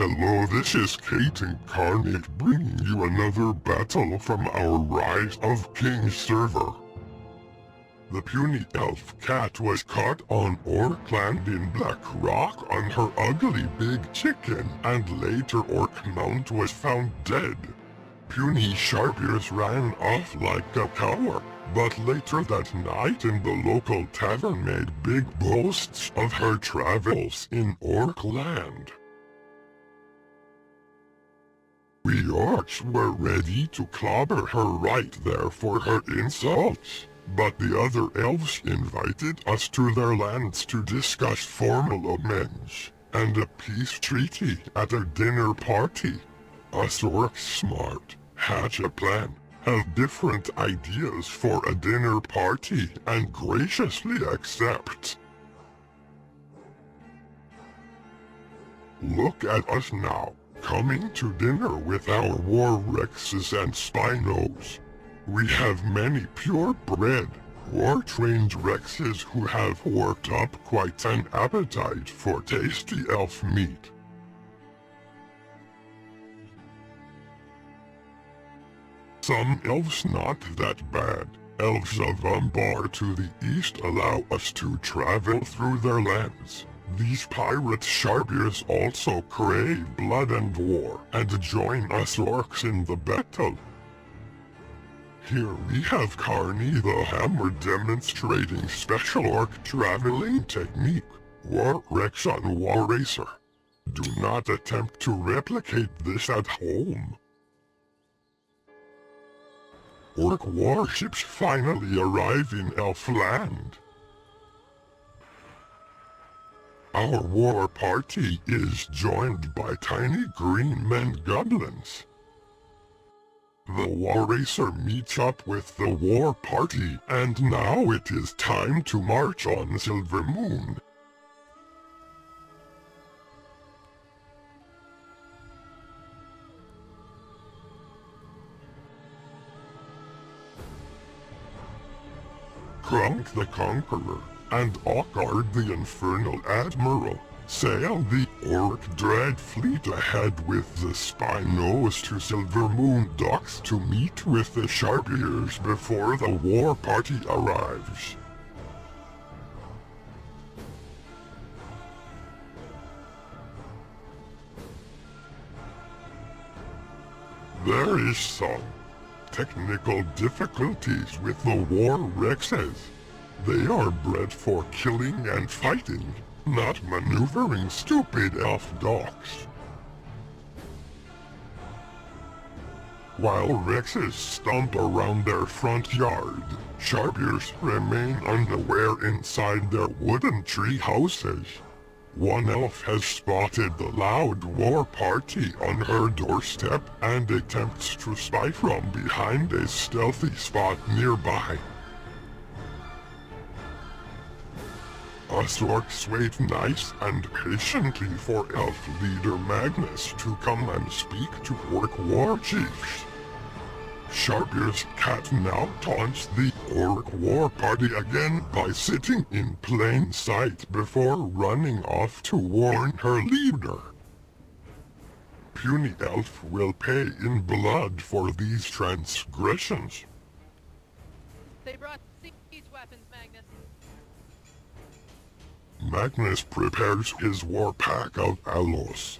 Hello, this is Katt Incarnate bringing you another battle from our Rise of Kings server. The puny elf Katt was caught on Orkland in Black Rock on her ugly big chicken, and later Orc Mount was found dead. Puny Sharpiers ran off like a coward, but later that night in the local tavern made big boasts of her travels in Orkland. We Orcs were ready to clobber her right there for her insults, but the other elves invited us to their lands to discuss formal amends and a peace treaty at a dinner party. Us Orcs smart, hatch a plan, have different ideas for a dinner party, and graciously accept. Look at us now, coming to dinner with our war Rexes and Spinos. We have many purebred, war-trained Rexes who have worked up quite an appetite for tasty elf meat. Some elves not that bad. Elves of Umbar to the east allow us to travel through their lands. These pirate Sharpiers also crave blood and war, and join us Orcs in the battle. Here we have Carney the Hammer demonstrating special Orc traveling technique, War Rex on War Racer. Do not attempt to replicate this at home. Orc warships finally arrive in Elfland. Our war party is joined by tiny green men goblins. The war racer meets up with the war party, and now it is time to march on Silvermoon. Krunk the Conqueror and Ockard the Infernal Admiral sail the Orc Dread Fleet ahead with the Spinos to Silvermoon docks to meet with the Sharpiers before the war party arrives. There is some technical difficulties with the war Rexes. They are bred for killing and fighting, not maneuvering stupid elf docks. While Rexes stomp around their front yard, Sharpiers remain unaware inside their wooden tree houses. One elf has spotted the loud war party on her doorstep and attempts to spy from behind a stealthy spot nearby. Us Orcs wait nice and patiently for elf leader Magnus to come and speak to Orc war chiefs. Sharpier's Katt now taunts the Orc war party again by sitting in plain sight before running off to warn her leader. Puny elf will pay in blood for these transgressions. They brought siege weapons, Magnus. Magnus prepares his war pack of aloes.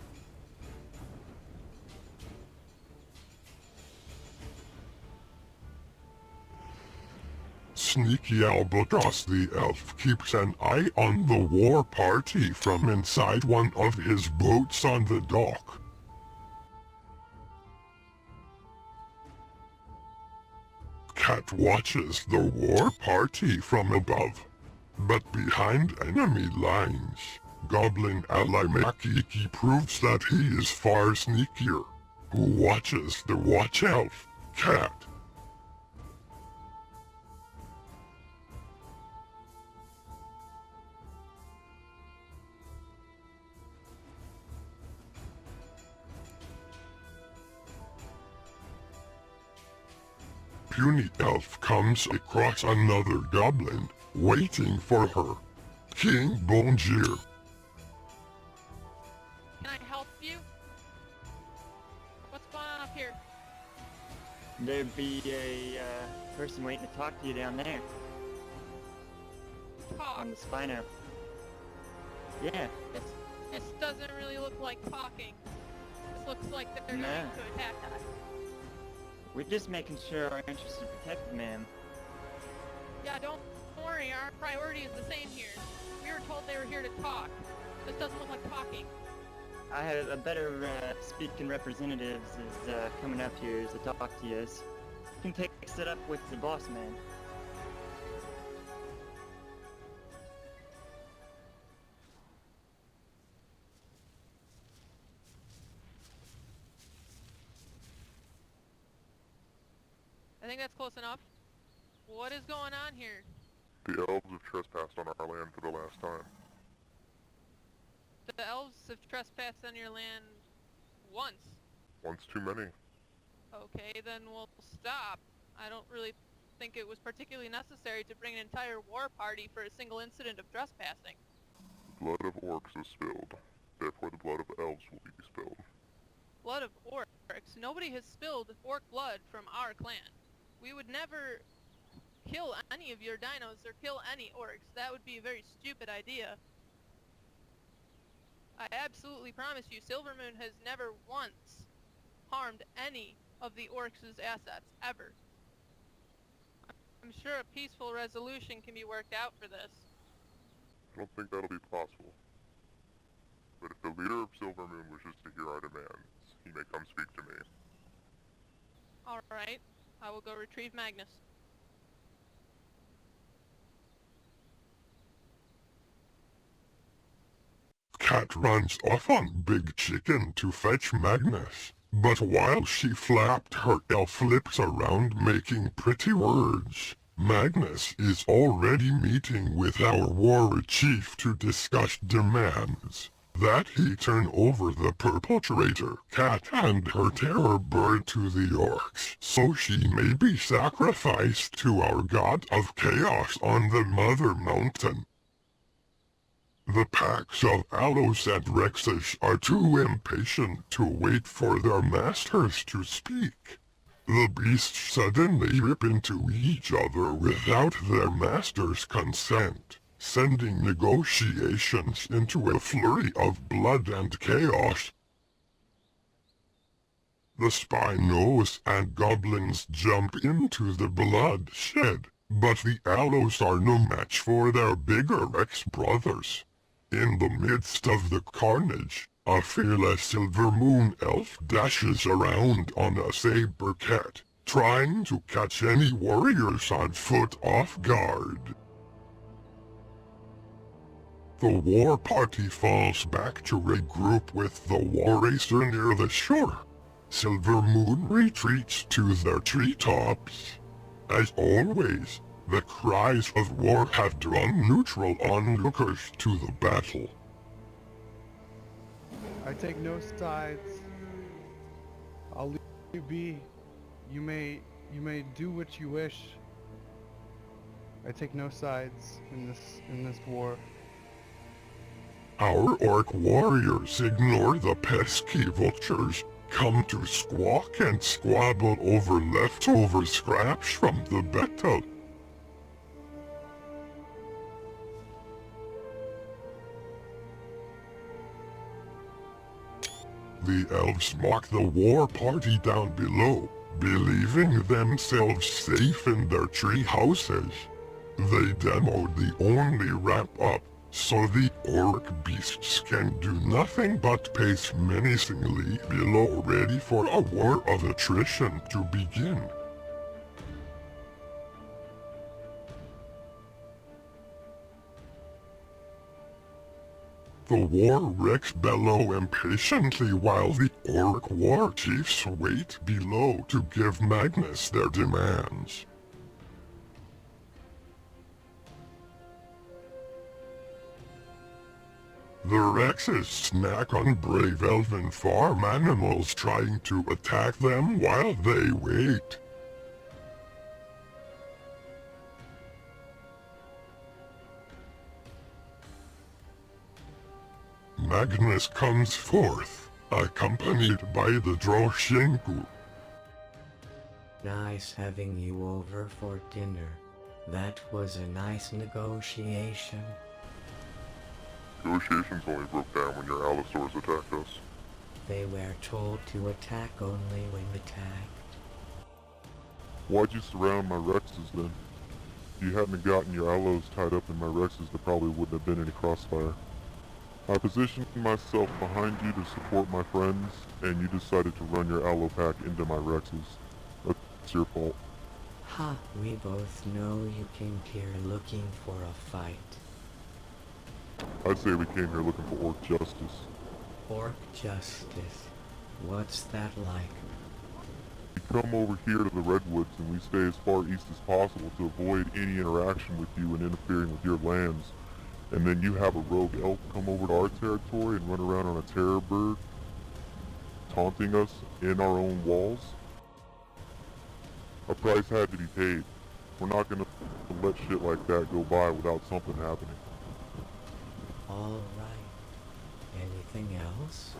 Sneaky Albatross the elf keeps an eye on the war party from inside one of his boats on the dock. Katt watches the war party from above, but behind enemy lines, Goblin ally Makiki proves that he is far sneakier, who watches the watch elf, Katt. Puny elf comes across another goblin, waiting for her. King Bonjour. Can I help you? There'd be a person waiting to talk to you down there Talk. on the Spino. Yeah. This doesn't really look like talking. This looks like they're No. going to attack us. We're just making sure our interests are protected, ma'am. Yeah, don't worry, our priority is the same here. We were told they were here to talk. This doesn't look like talking. I have a better speaking representatives is coming up here to talk to you. You can take it up with the boss man. I think that's close enough. What is going on here? The elves have trespassed on our land for the last time. The elves have trespassed on your land once. Once too many. Okay, then we'll stop. I don't really think it was particularly necessary to bring an entire war party for a single incident of trespassing. The blood of orcs is spilled. Therefore the blood of elves will be spilled. Blood of orcs? Nobody has spilled orc blood from our clan. We would never kill any of your dinos or kill any orcs. That would be a very stupid idea. I absolutely promise you, Silvermoon has never once harmed any of the orcs' assets, ever. I'm sure a peaceful resolution can be worked out for this. I don't think that'll be possible. But if the leader of Silvermoon wishes to hear our demands, he may come speak to me. Alright, I will go retrieve Magnus. Katt runs off on Big Chicken to fetch Magnus. But while she flapped her elf lips around making pretty words, Magnus is already meeting with our war chief to discuss demands. That he turn over the perpetrator, Katt, and her terrorbird to the orcs, so she may be sacrificed to our god of chaos on the Mother Mountain. The packs of Alos and Rexes are too impatient to wait for their masters to speak. The beasts suddenly rip into each other without their master's consent, sending negotiations into a flurry of blood and chaos. The Spinos and goblins jump into the bloodshed, but the Alos are no match for their bigger Rex brothers. In the midst of the carnage, a fearless Silvermoon Elf dashes around on a saber cat, trying to catch any warriors on foot off guard. The war party falls back to regroup with the war racer near the shore. Silvermoon retreats to their treetops. As always, the cries of war have drawn neutral onlookers to the battle. I take no sides. I'll leave you be. You may do what you wish. I take no sides in this war. Our orc warriors ignore the pesky vultures, come to squawk and squabble over leftover scraps from the battle. The elves mock the war party down below, believing themselves safe in their tree houses. They demoed the only ramp-up, so the orc beasts can do nothing but pace menacingly below, ready for a war of attrition to begin. The war wrecks bellow impatiently while the orc war chiefs wait below to give Magnus their demands. The Rexes snack on brave elven farm animals trying to attack them while they wait. Magnus comes forth, accompanied by the Droshinku. Nice having you over for dinner. That was a nice negotiation. Negotiations only broke down when your allosaurs attacked us. They were told to attack only when attacked. Why'd you surround my Rexes then? If you hadn't gotten your allos tied up in my Rexes, there probably wouldn't have been any crossfire. I positioned myself behind you to support my friends, and you decided to run your allo pack into my Rexes. That's your fault. Ha, we both know you came here looking for a fight. I'd say we came here looking for Ork justice. Ork justice. What's that like? We come over here to the Redwoods and we stay as far east as possible to avoid any interaction with you and interfering with your lands. And then you have a rogue elf come over to our territory and run around on a terrorbird, taunting us in our own walls? A price had to be paid. We're not gonna let shit like that go by without something happening. All right. Anything else?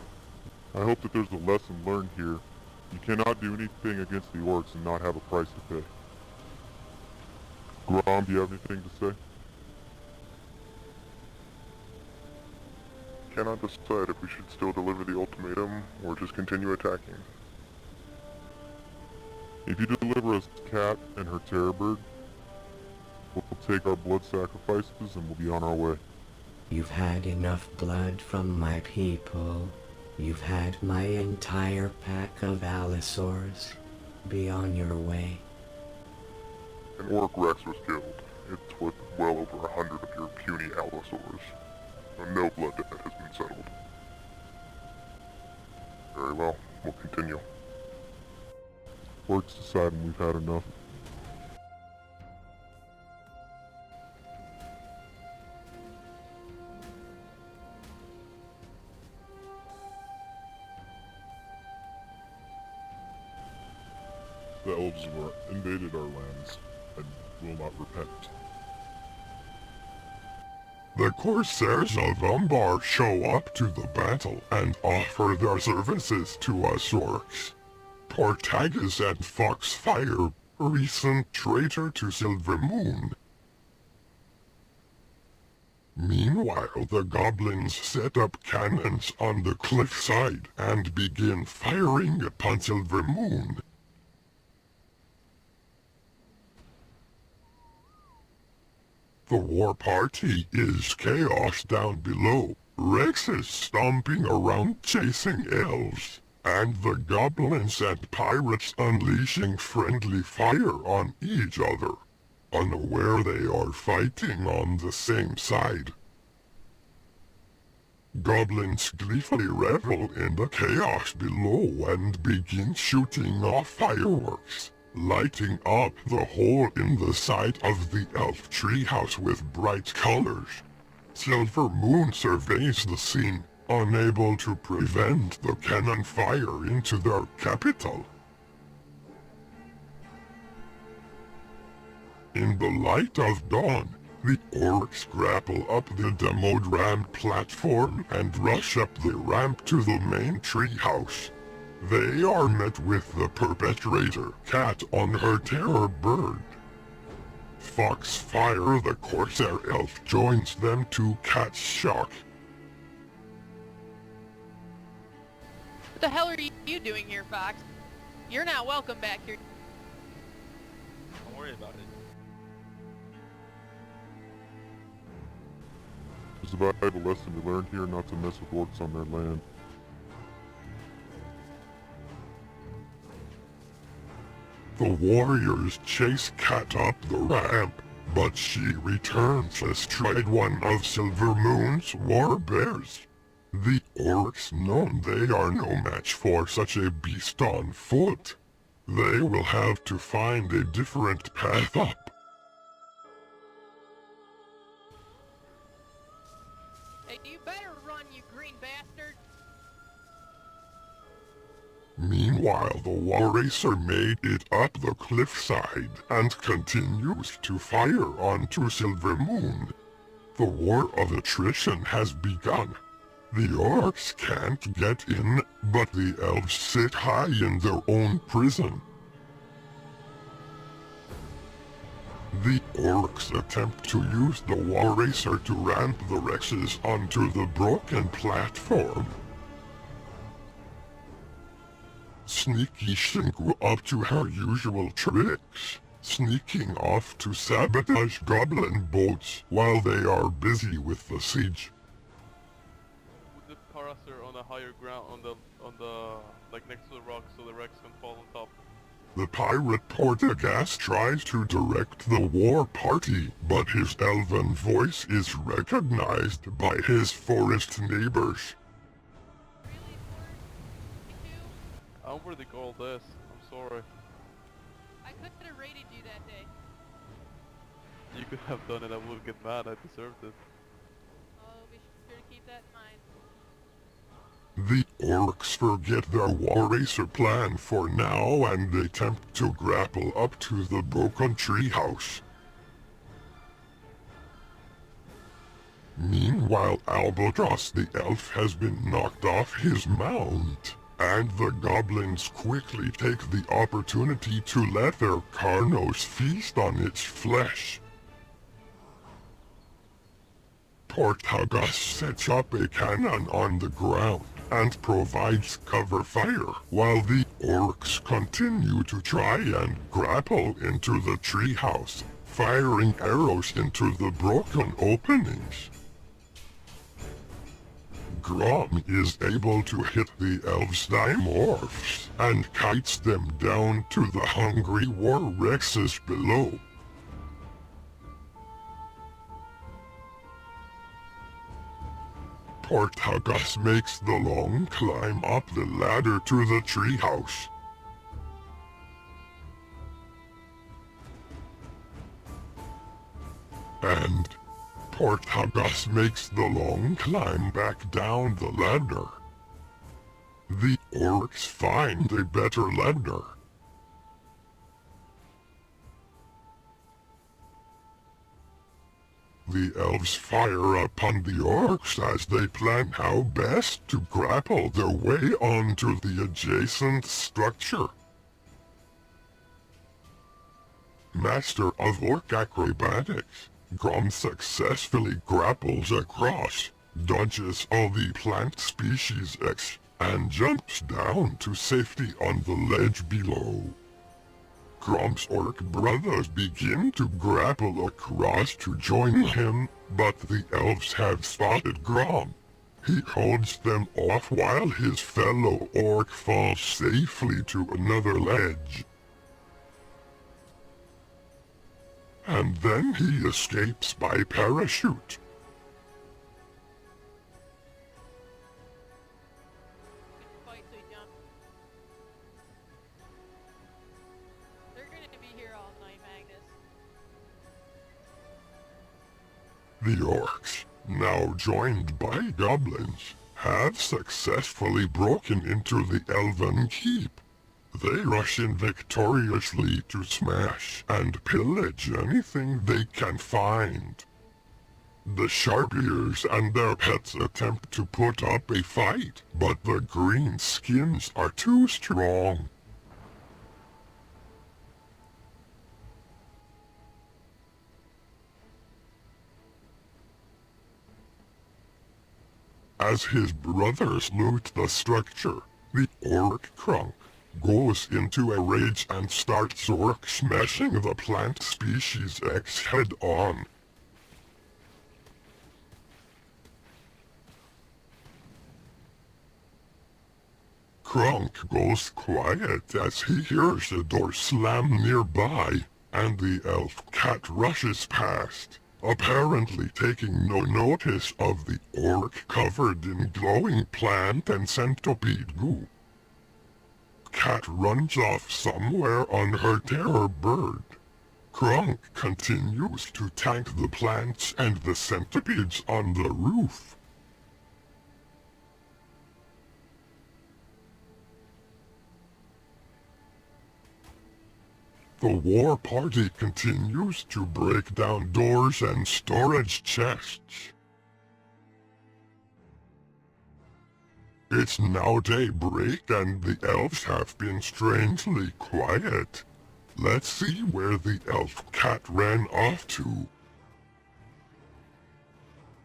I hope that there's a lesson learned here. You cannot do anything against the Orks and not have a price to pay. Grom, do you have anything to say? Cannot decide if we should still deliver the ultimatum or just continue attacking. If you deliver us Katt and her terrorbird, we'll take our blood sacrifices and we'll be on our way. You've had enough blood from my people. You've had my entire pack of allosaurs. Be on your way. An Ork Rex was killed. It's worth well over 100 of your puny allosaurs. No blood debt has been settled. Very well, we'll continue. Orks deciding we've had enough. The elves invaded our lands and will not repent. The Corsairs of Umbar show up to the battle and offer their services to us Orks. Portagus and Foxfire, recent traitor to Silvermoon. Meanwhile, the goblins set up cannons on the cliffside and begin firing upon Silvermoon. The war party is chaos down below, Rexes stomping around chasing elves, and the goblins and pirates unleashing friendly fire on each other, unaware they are fighting on the same side. Goblins gleefully revel in the chaos below and begin shooting off fireworks, lighting up the hole in the side of the elf treehouse with bright colors. Silvermoon surveys the scene, unable to prevent the cannon fire into their capital. In the light of dawn, the Orks grapple up the demoed ramp platform and rush up the ramp to the main treehouse. They are met with the perpetrator, Katt, on her terrorbird. Foxfire, the Corsair elf, joins them to Katt's shock. What the hell are you doing here, Fox? You're not welcome back here. Don't worry about it. There's a valuable lesson to learn here not to mess with Orks on their land. The warriors chase Katt up the ramp, but she returns astride one of Silvermoon's war bears. The Orks know they are no match for such a beast on foot. They will have to find a different path up. Hey, you better run, you green bastard! Meanwhile, the war racer made it up the cliffside and continues to fire onto Silvermoon. The war of attrition has begun. The Orks can't get in, but the elves sit high in their own prison. The orcs attempt to use the wall racer to ramp the Rexes onto the broken platform. Sneaky Shinku up to her usual tricks, sneaking off to sabotage goblin boats while they are busy with the siege. Put the Parasaur on a higher ground, on the like next to the rock, so the Rex can fall on top. The pirate Portagast tries to direct the war party, but his elven voice is recognized by his forest neighbors. Really, Ford? I don't really call this. I'm sorry. I could have raided you that day. You could have done it. I would get mad. I deserved it. Oh, be sure to keep that in mind. The orcs forget their war racer plan for now and attempt to grapple up to the broken treehouse. Meanwhile, Albatross the elf has been knocked off his mount, and the goblins quickly take the opportunity to let their Carnos feast on its flesh. Portagas sets up a cannon on the ground and provides cover fire, while the orcs continue to try and grapple into the treehouse, firing arrows into the broken openings. Grom is able to hit the elves' dimorphs and kites them down to the hungry war rexes below. Portagas makes the long climb up the ladder to the treehouse. And Portagas makes the long climb back down the ladder. The orcs find a better ladder. The elves fire upon the orcs as they plan how best to grapple their way onto the adjacent structure. Master of Orc Acrobatics, Grom successfully grapples across, dodges all the plant species X, and jumps down to safety on the ledge below. Grom's orc brothers begin to grapple across to join him, but the elves have spotted Grom. He holds them off while his fellow orc falls safely to another ledge. And then he escapes by parachute. Good fight, sweet jump. They're gonna be here all night, Magnus. The orcs, now joined by goblins, have successfully broken into the elven keep. They rush in victoriously to smash and pillage anything they can find. The Sharpeers and their pets attempt to put up a fight, but the green skins are too strong. As his brothers loot the structure, the orc Krunk goes into a rage and starts orc smashing the plant species X head on. Krunk goes quiet as he hears a door slam nearby, and the elf Katt rushes past, apparently taking no notice of the orc covered in glowing plant and centipede goo. Katt runs off somewhere on her terrorbird. Krunk continues to tank the plants and the centipedes on the roof. The war party continues to break down doors and storage chests. It's now daybreak and the elves have been strangely quiet. Let's see where the elf Katt ran off to.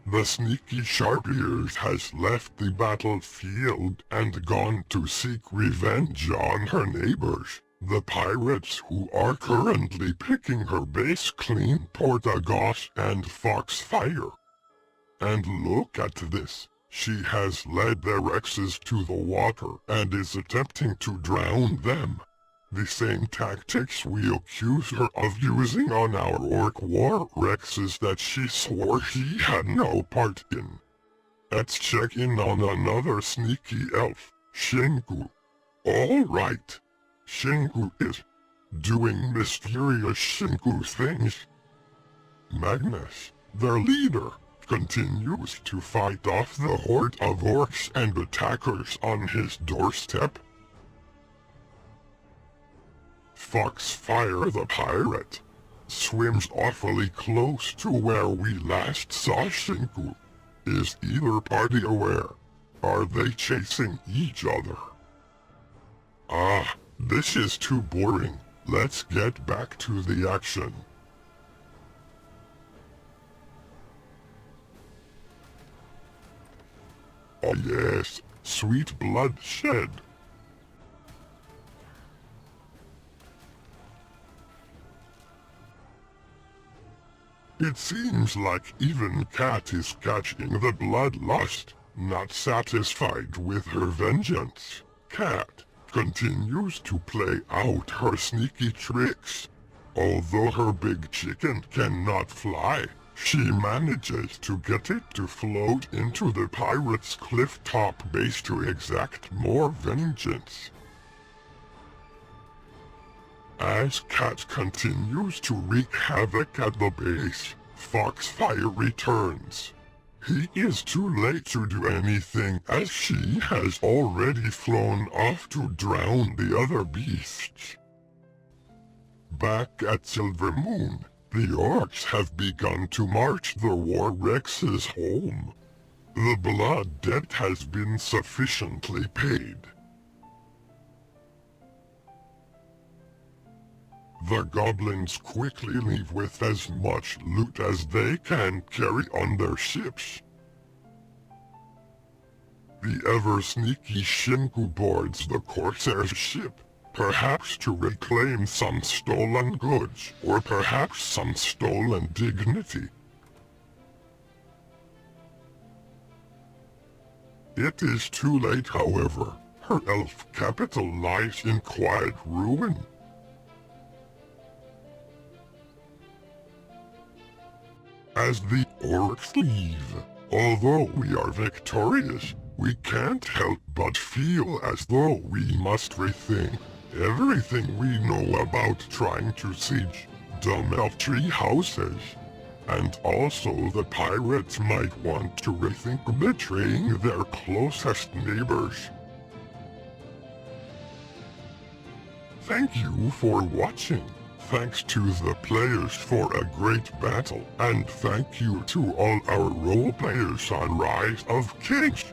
The sneaky Sharpears has left the battlefield and gone to seek revenge on her neighbors, the pirates who are currently picking her base clean for Gobbos and Foxfire. And look at this. She has led their Rexes to the water and is attempting to drown them. The same tactics we accuse her of using on our Orc War Rexes that she swore she had no part in. Let's check in on another sneaky elf, Shingu. Alright, Shingu is doing mysterious Shingu things. Magnus, their leader, continues to fight off the horde of orcs and attackers on his doorstep. Foxfire the pirate swims awfully close to where we last saw Shingu. Is either party aware? Are they chasing each other? Ah, this is too boring. Let's get back to the action. Oh yes, sweet bloodshed. It seems like even Katt is catching the bloodlust, not satisfied with her vengeance. Katt continues to play out her sneaky tricks. Although her big chicken cannot fly, she manages to get it to float into the pirate's cliff-top base to exact more vengeance. As Katt continues to wreak havoc at the base, Foxfire returns. He is too late to do anything as she has already flown off to drown the other beasts. Back at Silvermoon, the Orks have begun to march the War Rexes home. The blood debt has been sufficiently paid. The goblins quickly leave with as much loot as they can carry on their ships. The ever-sneaky Shingu boards the Corsairs' ship, perhaps to reclaim some stolen goods, or perhaps some stolen dignity. It is too late, however. Her elf capital lies in quiet ruin. As the orcs leave, although we are victorious, we can't help but feel as though we must rethink everything we know about trying to siege dumb elf tree houses. And also the pirates might want to rethink betraying their closest neighbors. Thank you for watching. Thanks to the players for a great battle, and thank you to all our role players on Rise of Kings.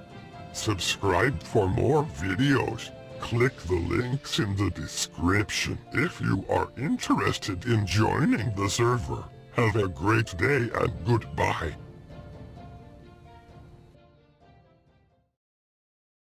Subscribe for more videos. Click the links in the description if you are interested in joining the server. Have a great day and goodbye.